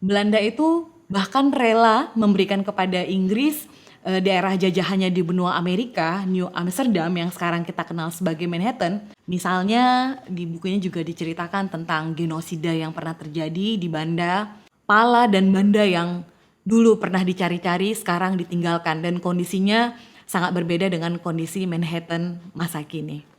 Belanda itu bahkan rela memberikan kepada Inggris daerah jajahannya di benua Amerika, New Amsterdam yang sekarang kita kenal sebagai Manhattan. Misalnya di bukunya juga diceritakan tentang genosida yang pernah terjadi di Banda, Pala dan Banda yang dulu pernah dicari-cari sekarang ditinggalkan dan kondisinya sangat berbeda dengan kondisi Manhattan masa kini.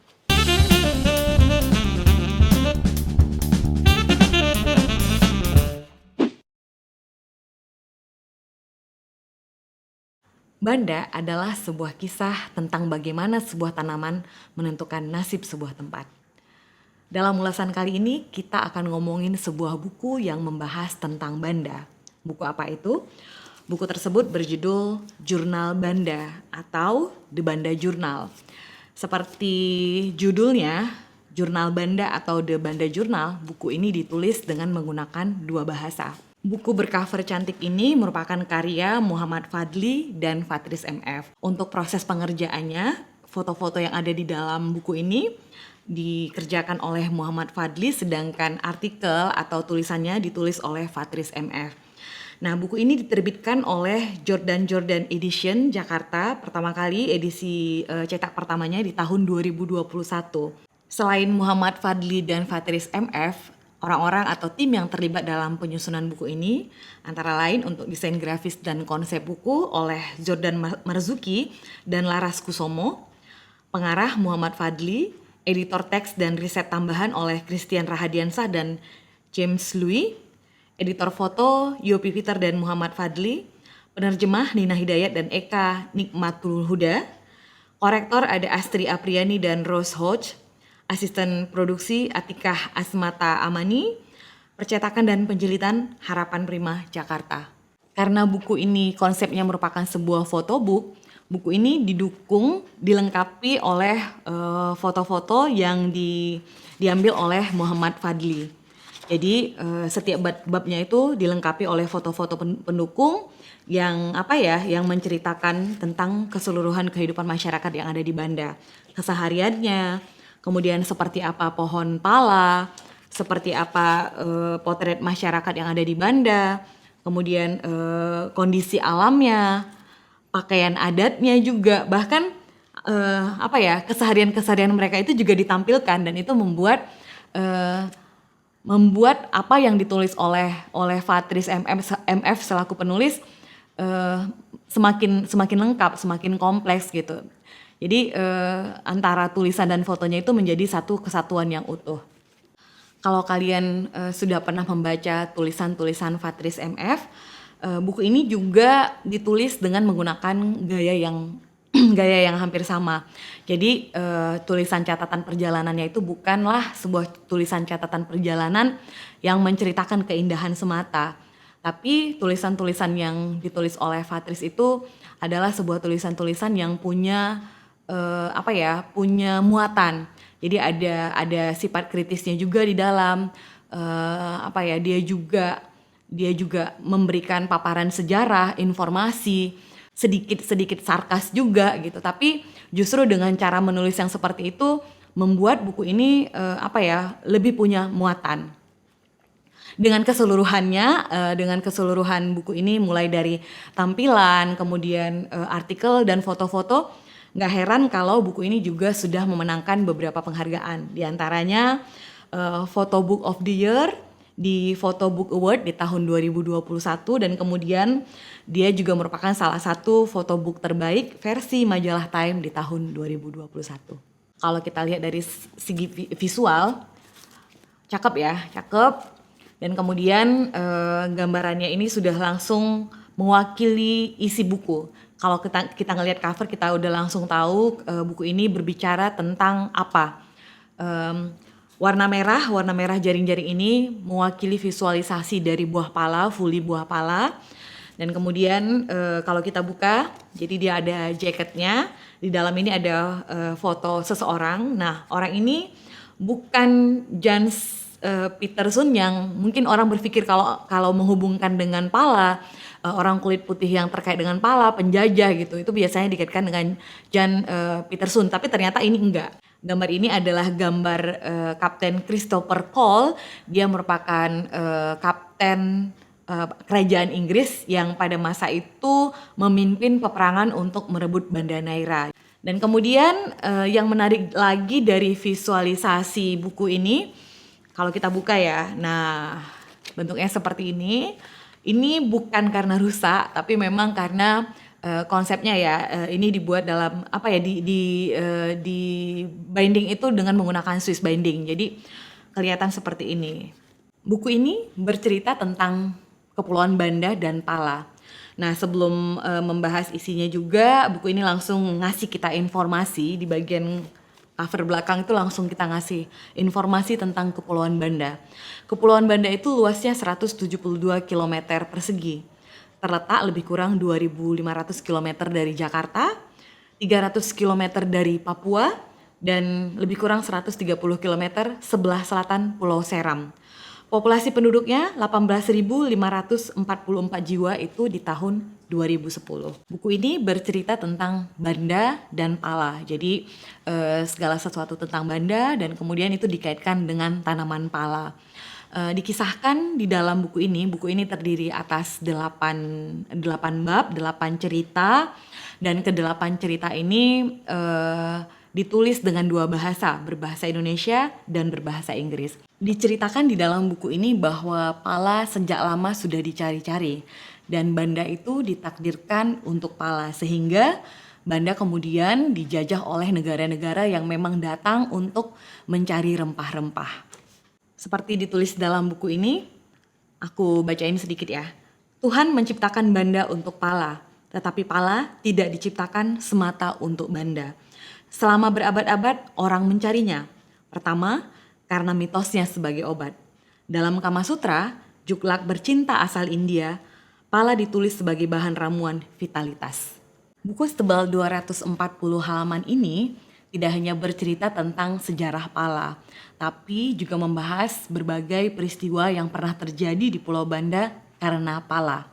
Banda adalah sebuah kisah tentang bagaimana sebuah tanaman menentukan nasib sebuah tempat. Dalam ulasan kali ini kita akan ngomongin sebuah buku yang membahas tentang Banda. Buku apa itu? Buku tersebut berjudul Jurnal Banda atau The Banda Journal. Seperti judulnya, Jurnal Banda atau The Banda Journal, buku ini ditulis dengan menggunakan dua bahasa. Buku bercover cantik ini merupakan karya Muhammad Fadli dan Fatris MF. Untuk proses pengerjaannya, foto-foto yang ada di dalam buku ini dikerjakan oleh Muhammad Fadli, sedangkan artikel atau tulisannya ditulis oleh Fatris MF. Nah, buku ini diterbitkan oleh Jordan Edition Jakarta, pertama kali edisi cetak pertamanya di tahun 2021. Selain Muhammad Fadli dan Fatris MF, orang-orang atau tim yang terlibat dalam penyusunan buku ini antara lain untuk desain grafis dan konsep buku oleh Jordan Marzuki dan Laras Kusomo, pengarah Muhammad Fadli, editor teks dan riset tambahan oleh Christian Rahadiansah dan James Louis, editor foto Yopi Peter dan Muhammad Fadli, penerjemah Nina Hidayat dan Eka Nikmatul Huda, korektor ada Astri Apriani dan Rose Hodge, asisten produksi Atikah Asmata Amani, percetakan dan penjilitan Harapan Prima Jakarta. Karena buku ini konsepnya merupakan sebuah photobook, buku ini dilengkapi oleh foto-foto yang diambil oleh Muhammad Fadli. Jadi setiap babnya itu dilengkapi oleh foto-foto pendukung yang yang menceritakan tentang keseluruhan kehidupan masyarakat yang ada di Banda, kesehariannya, kemudian seperti apa pohon pala, seperti apa potret masyarakat yang ada di Banda, kemudian kondisi alamnya, pakaian adatnya juga, bahkan keseharian mereka itu juga ditampilkan, dan itu membuat apa yang ditulis oleh Fatris MF selaku penulis semakin lengkap, semakin kompleks gitu. Jadi antara tulisan dan fotonya itu menjadi satu kesatuan yang utuh. Kalau kalian sudah pernah membaca tulisan-tulisan Fatris MF, buku ini juga ditulis dengan menggunakan gaya yang hampir sama. Jadi tulisan catatan perjalanannya itu bukanlah sebuah tulisan catatan perjalanan yang menceritakan keindahan semata, tapi tulisan-tulisan yang ditulis oleh Fatris itu adalah sebuah tulisan-tulisan yang punya punya muatan. Jadi ada sifat kritisnya juga di dalam. Dia juga memberikan paparan sejarah, informasi, sedikit sarkas juga gitu. Tapi justru dengan cara menulis yang seperti itu membuat buku ini lebih punya muatan. Dengan keseluruhan buku ini, mulai dari tampilan, kemudian artikel dan foto-foto, nggak heran kalau buku ini juga sudah memenangkan beberapa penghargaan. Di antaranya Photo Book of the Year di Photo Book Award di tahun 2021, dan kemudian dia juga merupakan salah satu photobook terbaik versi majalah Time di tahun 2021. Kalau kita lihat dari segi visual, cakep. Dan kemudian gambarannya ini sudah langsung mewakili isi buku. Kalau kita ngelihat cover, kita udah langsung tahu buku ini berbicara tentang apa. Warna merah jaring-jaring ini mewakili visualisasi dari buah pala, fuli buah pala. Dan kemudian kalau kita buka, jadi dia ada jaketnya. Di dalam ini ada foto seseorang. Nah, orang ini bukan Jans Peterson yang mungkin orang berpikir kalau menghubungkan dengan pala, orang kulit putih yang terkait dengan pala, penjajah gitu, itu biasanya dikaitkan dengan Jan Peterson, tapi ternyata ini enggak. Gambar ini adalah gambar Kapten Christopher Cole. Dia merupakan kapten kerajaan Inggris yang pada masa itu memimpin peperangan untuk merebut Banda Neira. Dan kemudian yang menarik lagi dari visualisasi buku ini, kalau kita buka ya, nah bentuknya seperti ini. Ini bukan karena rusak, tapi memang karena konsepnya ya, ini dibuat dalam apa ya, di binding itu dengan menggunakan Swiss binding. Jadi kelihatan seperti ini. Buku ini bercerita tentang Kepulauan Banda dan Pala. Nah, sebelum membahas isinya juga, buku ini langsung ngasih kita informasi di bagian cover belakang itu, langsung kita ngasih informasi tentang Kepulauan Banda. Kepulauan Banda itu luasnya 172 km persegi. Terletak lebih kurang 2.500 km dari Jakarta, 300 km dari Papua, dan lebih kurang 130 km sebelah selatan Pulau Seram. Populasi penduduknya 18.544 jiwa itu di tahun 2010. Buku ini bercerita tentang Banda dan Pala. Jadi segala sesuatu tentang Banda dan kemudian itu dikaitkan dengan tanaman pala. Dikisahkan di dalam buku ini terdiri atas 8 bab, 8 cerita, dan ke-8 cerita ini ditulis dengan 2 bahasa, berbahasa Indonesia dan berbahasa Inggris. Diceritakan di dalam buku ini bahwa pala sejak lama sudah dicari-cari dan Banda itu ditakdirkan untuk pala, sehingga Banda kemudian dijajah oleh negara-negara yang memang datang untuk mencari rempah-rempah. Seperti ditulis dalam buku ini, aku bacain sedikit ya. Tuhan menciptakan Banda untuk pala, tetapi pala tidak diciptakan semata untuk Banda. Selama berabad-abad orang mencarinya. Pertama, karena mitosnya sebagai obat. Dalam Kama Sutra, Juklak bercinta asal India, pala ditulis sebagai bahan ramuan vitalitas. Buku setebal 240 halaman ini tidak hanya bercerita tentang sejarah pala, tapi juga membahas berbagai peristiwa yang pernah terjadi di Pulau Banda karena pala.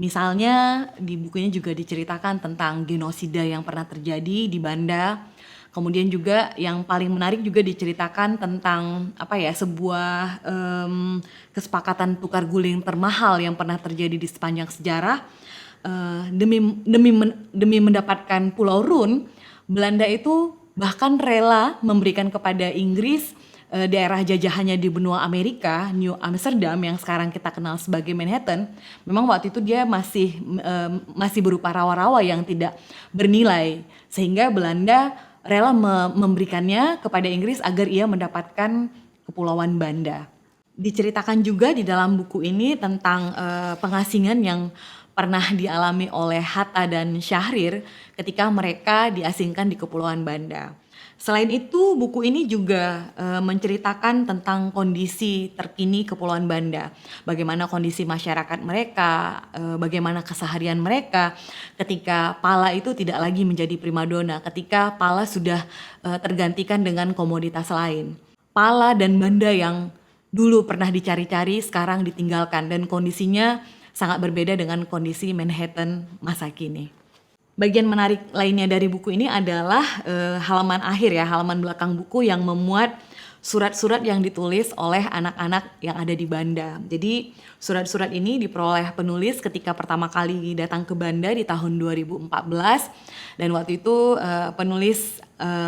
Misalnya di bukunya juga diceritakan tentang genosida yang pernah terjadi di Banda. Kemudian juga yang paling menarik juga diceritakan tentang sebuah kesepakatan tukar guling termahal yang pernah terjadi di sepanjang sejarah. Demi mendapatkan Pulau Run, Belanda itu bahkan rela memberikan kepada Inggris daerah jajahannya di benua Amerika, New Amsterdam yang sekarang kita kenal sebagai Manhattan. Memang waktu itu dia masih berupa rawa-rawa yang tidak bernilai, sehingga Belanda rela memberikannya kepada Inggris agar ia mendapatkan Kepulauan Banda. Diceritakan juga di dalam buku ini tentang pengasingan yang pernah dialami oleh Hatta dan Syahrir ketika mereka diasingkan di Kepulauan Banda. Selain itu, buku ini juga menceritakan tentang kondisi terkini Kepulauan Banda. Bagaimana kondisi masyarakat mereka, bagaimana keseharian mereka ketika pala itu tidak lagi menjadi primadona, ketika pala sudah tergantikan dengan komoditas lain. Pala dan Banda yang dulu pernah dicari-cari sekarang ditinggalkan dan kondisinya sangat berbeda dengan kondisi Manhattan masa kini. Bagian menarik lainnya dari buku ini adalah halaman akhir ya, halaman belakang buku yang memuat surat-surat yang ditulis oleh anak-anak yang ada di Banda. Jadi surat-surat ini diperoleh penulis ketika pertama kali datang ke Banda di tahun 2014 dan waktu itu penulis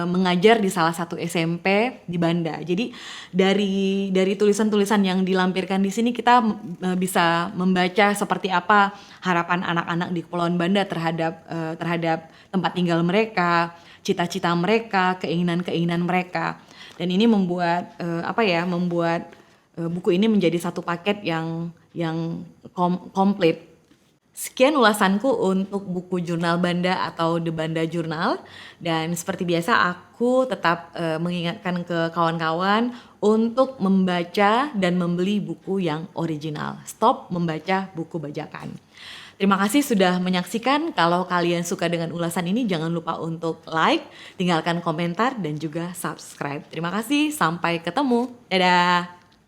mengajar di salah satu SMP di Banda. Jadi dari tulisan-tulisan yang dilampirkan di sini kita bisa membaca seperti apa harapan anak-anak di Kepulauan Banda terhadap tempat tinggal mereka, cita-cita mereka, keinginan-keinginan mereka. Dan ini membuat buku ini menjadi satu paket yang komplit. Sekian ulasanku untuk buku jurnal Banda atau The Banda Journal, dan seperti biasa aku tetap mengingatkan ke kawan-kawan untuk membaca dan membeli buku yang original. Stop membaca buku bajakan. Terima kasih sudah menyaksikan. Kalau kalian suka dengan ulasan ini, jangan lupa untuk like, tinggalkan komentar, dan juga subscribe. Terima kasih, sampai ketemu. Dadah!